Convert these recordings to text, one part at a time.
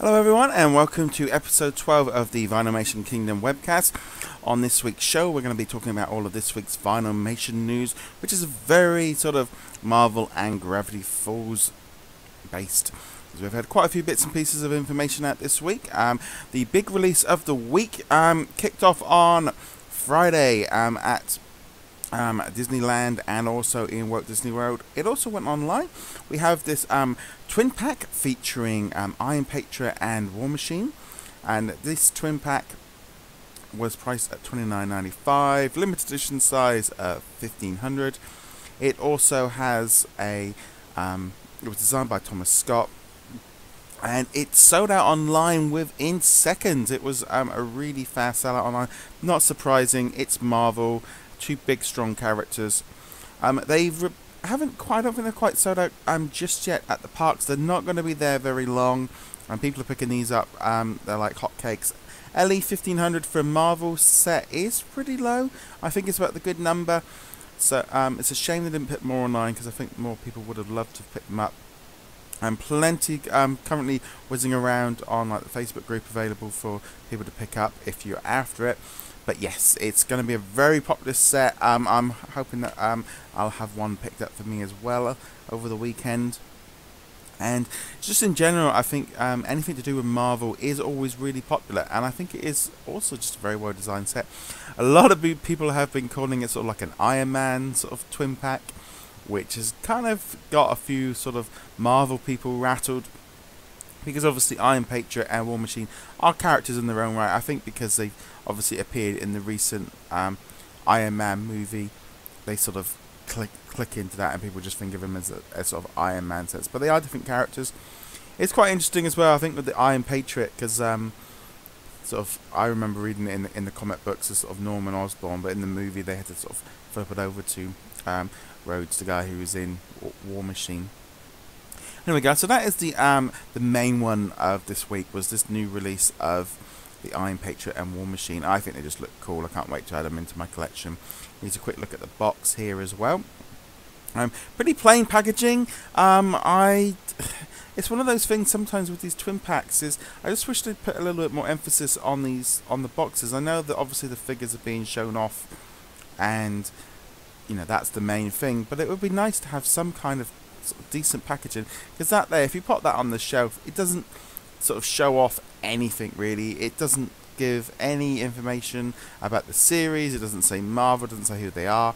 Hello everyone and welcome to episode 12 of the Vinylmation Kingdom Webcast. On this week's show we're going to be talking about all of this week's Vinylmation news, which is very sort of Marvel and Gravity Falls based. We've had quite a few bits and pieces of information out this week. The big release of the week kicked off on Friday at Disneyland and also in Walt Disney World. It also went online. We have this twin pack featuring Iron Patriot and War Machine, and this twin pack was priced at $29.95, limited edition size of 1500. It also has a it was designed by Thomas Scott, and it sold out online within seconds. It was a really fast sellout online. Not surprising, it's Marvel. Two big strong characters. They haven't quite, I don't think they're quite sold out just yet at the parks. They're not going to be there very long, and people are picking these up. They're like hotcakes. LE 1500 for a Marvel set is pretty low. I think it's about the good number. So it's a shame they didn't put more online, because I think more people would have loved to pick them up. And plenty currently whizzing around on like the Facebook group, available for people to pick up if you're after it. But yes, it's going to be a very popular set. I'm hoping that I'll have one picked up for me as well over the weekend. And just in general, I think anything to do with Marvel is always really popular, and I think it is also just a very well designed set. A lot of people have been calling it sort of like an Iron Man sort of twin pack, which has kind of got a few sort of Marvel people rattled, because obviously Iron Patriot and War Machine are characters in their own right. I think because they obviously appeared in the recent Iron Man movie, they sort of click into that, and people just think of him as a sort of Iron Man sense. But they are different characters. It's quite interesting as well, I think, with the Iron Patriot, because sort of I remember reading it in the comic books as sort of Norman Osborn, but in the movie they had to sort of flip it over to Rhodes, the guy who was in War Machine. Anyway, guys, so that is the main one of this week, was this new release of the Iron Patriot and War Machine. I think they just look cool. I can't wait to add them into my collection. Here's a quick look at the box here as well. Pretty plain packaging. It's one of those things sometimes with these twin packs, is I just wish they'd put a little bit more emphasis on the boxes. I know that obviously the figures are being shown off, and you know that's the main thing, but it would be nice to have some kind of sort of decent packaging, because that there, if you put that on the shelf, it doesn't sort of show off anything really. It doesn't give any information about the series. It doesn't say Marvel, it doesn't say who they are.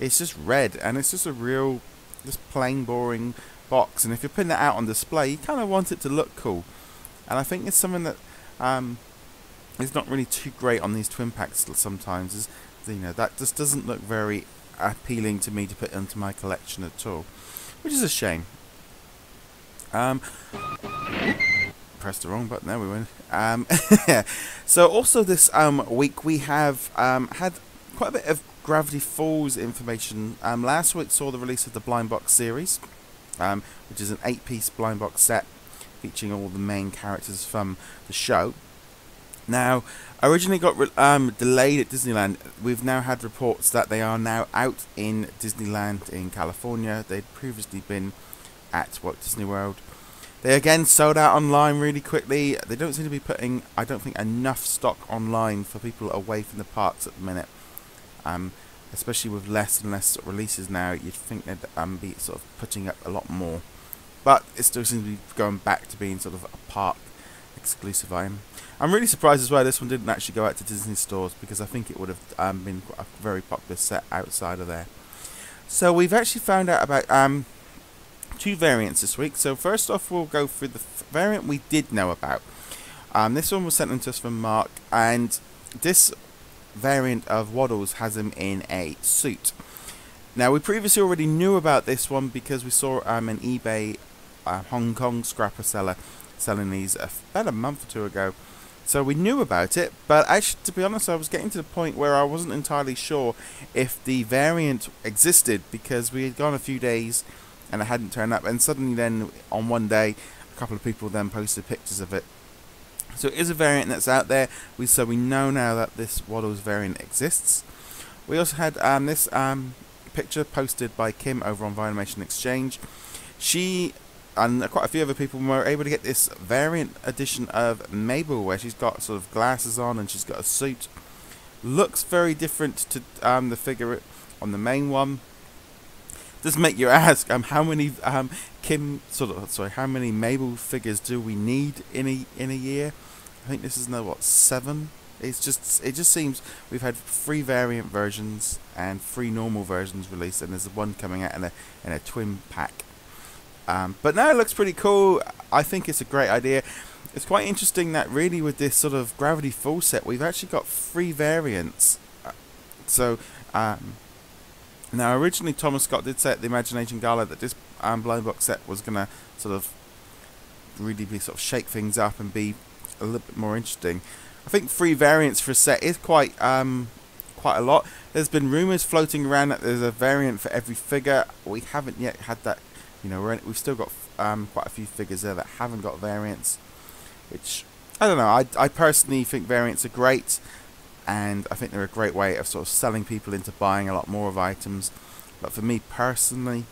It's just red, and it's just a real, just plain boring box. And if you're putting it out on display, you kind of want it to look cool, and I think it's something that is not really too great on these twin packs sometimes. Is, you know, that just doesn't look very appealing to me to put into my collection at all, which is a shame. Pressed the wrong button, there we went. So also this week we have had quite a bit of Gravity Falls information. Last week saw the release of the blind box series, which is an 8-piece blind box set featuring all the main characters from the show. Now, originally got delayed at Disneyland. We've now had reports that they are now out in Disneyland in California. They'd previously been at Walt Disney World. They again sold out online really quickly. They don't seem to be putting, I don't think, enough stock online for people away from the parks at the minute. Especially with less and less releases now, you'd think they'd be sort of putting up a lot more. But it still seems to be going back to being sort of a park exclusive item. I'm really surprised as well this one didn't actually go out to Disney stores, because I think it would have been a very popular set outside of there. So we've actually found out about two variants this week. So first off, we'll go through the variant we did know about. This one was sent in to us from Mark, and this variant of Waddles has him in a suit. Now, we previously already knew about this one because we saw an eBay Hong Kong scrapper seller selling these about a month or two ago. So we knew about it, but actually, to be honest, I was getting to the point where I wasn't entirely sure if the variant existed, because we had gone a few days and it hadn't turned up, and suddenly then on one day a couple of people then posted pictures of it. So it is a variant that's out there. So we know now that this Waddles variant exists. We also had this picture posted by Kim over on Vinylmation Exchange. She and quite a few other people were able to get this variant edition of Mabel, where she's got sort of glasses on and she's got a suit. Looks very different to the figure on the main one. Does make you ask how many how many Mabel figures do we need in a year? I think this is what, 7. It just seems we've had 3 variant versions and 3 normal versions released, and there's one coming out in a twin pack. But no, it looks pretty cool. I think it's a great idea. It's quite interesting that really with this sort of Gravity Full set, we've actually got 3 variants. Now originally Thomas Scott did say at the Imagination Gala that this blind box set was going to sort of really be sort of shake things up and be a little bit more interesting. I think 3 variants for a set is quite a lot. There's been rumours floating around that there's a variant for every figure. We haven't yet had that. You know, we've still got quite a few figures there that haven't got variants, which I don't know. I personally think variants are great, and I think they're a great way of sort of selling people into buying a lot more of items. But for me personally,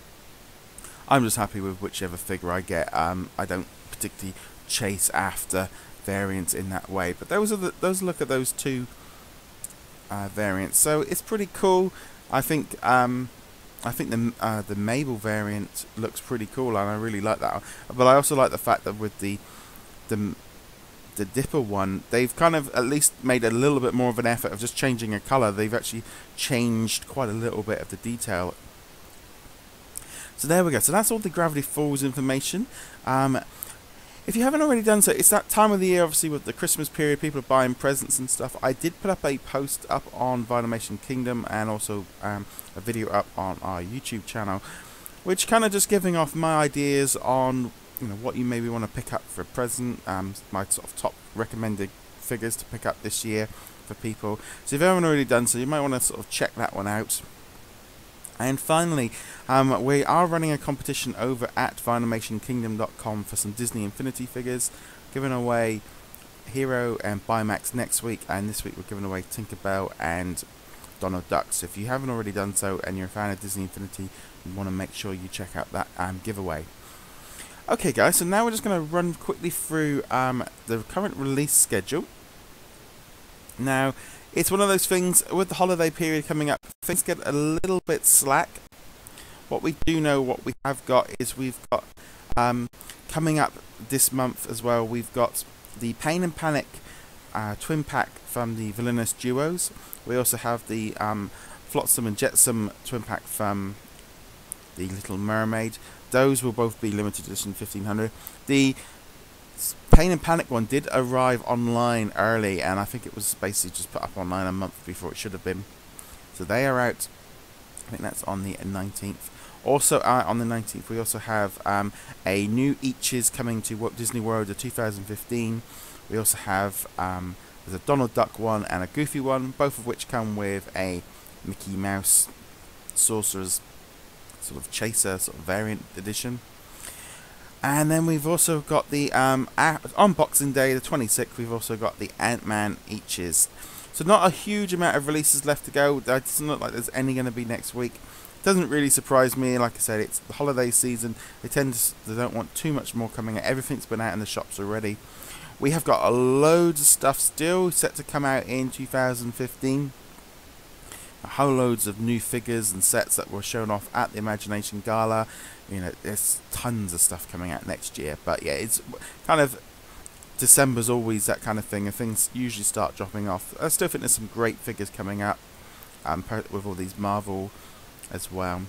I'm just happy with whichever figure I get. I don't particularly chase after variants in that way. But those look at those 2 variants. So it's pretty cool. I think the Mabel variant looks pretty cool, and I really like that. But I also like the fact that with the Dipper one, they've kind of at least made a little bit more of an effort of just changing a colour. They've actually changed quite a little bit of the detail. So there we go. So that's all the Gravity Falls information. If you haven't already done so, it's that time of the year, obviously, with the Christmas period. People are buying presents and stuff. I did put up a post up on Vinylmation Kingdom, and also a video up on our YouTube channel, which kind of just giving off my ideas on, you know, what you maybe want to pick up for a present. My sort of top recommended figures to pick up this year for people. So if you haven't already done so, you might want to sort of check that one out. And finally, we are running a competition over at VinylmationKingdom.com for some Disney Infinity figures, giving away Hero and Baymax next week, and this week we're giving away Tinkerbell and Donald Duck. So if you haven't already done so and you're a fan of Disney Infinity, you want to make sure you check out that giveaway. Okay guys, so now we're just going to run quickly through the current release schedule. Now, it's one of those things, with the holiday period coming up, things get a little bit slack. What we do know, what we have got, is we've got, coming up this month as well, we've got the Pain and Panic twin pack from the Villainous Duos. We also have the Flotsam and Jetsam twin pack from the Little Mermaid. Those will both be limited edition 1500. The Pain and Panic one did arrive online early, and I think it was basically just put up online a month before it should have been. So they are out. I think that's on the 19th. Also on the 19th, we also have a new Eaches coming to Walt Disney World of 2015. We also have there's a Donald Duck one and a Goofy one, both of which come with a Mickey Mouse Sorcerer's sort of chaser sort of variant edition. And then we've also got the, on Boxing Day, the 26th, we've also got the Ant-Man Eaches. So not a huge amount of releases left to go. It doesn't look like there's any going to be next week. Doesn't really surprise me. Like I said, it's the holiday season. They don't want too much more coming out. Everything's been out in the shops already. We have got loads of stuff still set to come out in 2015. A whole loads of new figures and sets that were shown off at the Imagination Gala. You know, there's tons of stuff coming out next year. But yeah, it's kind of, December's always that kind of thing, and things usually start dropping off. I still think there's some great figures coming up with all these Marvel as well.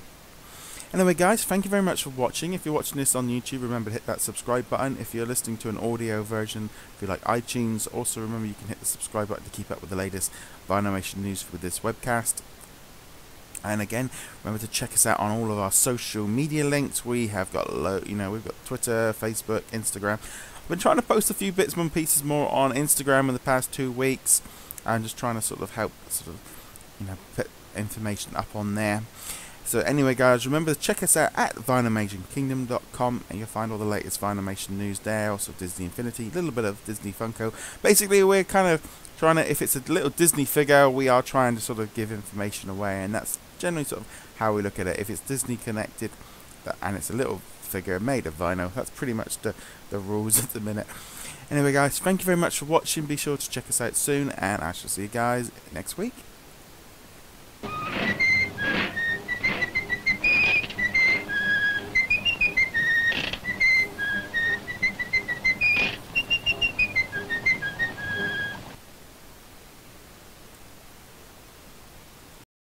Anyway guys, thank you very much for watching. If you're watching this on YouTube, remember to hit that subscribe button. If you're listening to an audio version, if you like iTunes, also remember you can hit the subscribe button to keep up with the latest Vinylmation news with this webcast. And again, remember to check us out on all of our social media links. We have got we've got Twitter, Facebook, Instagram. I've been trying to post a few bits and pieces more on Instagram in the past 2 weeks. I'm just trying to sort of help put information up on there. So anyway guys, remember to check us out at VinylmationKingdom.com, and you'll find all the latest Vinylmation news there. Also Disney Infinity, a little bit of Disney Funko. Basically we're kind of trying to, if it's a little Disney figure, we are trying to sort of give information away, and that's generally sort of how we look at it. If it's Disney connected, and it's a little figure made of vinyl. That's pretty much the rules at the minute. Anyway guys, thank you very much for watching. Be sure to check us out soon, and I shall see you guys next week.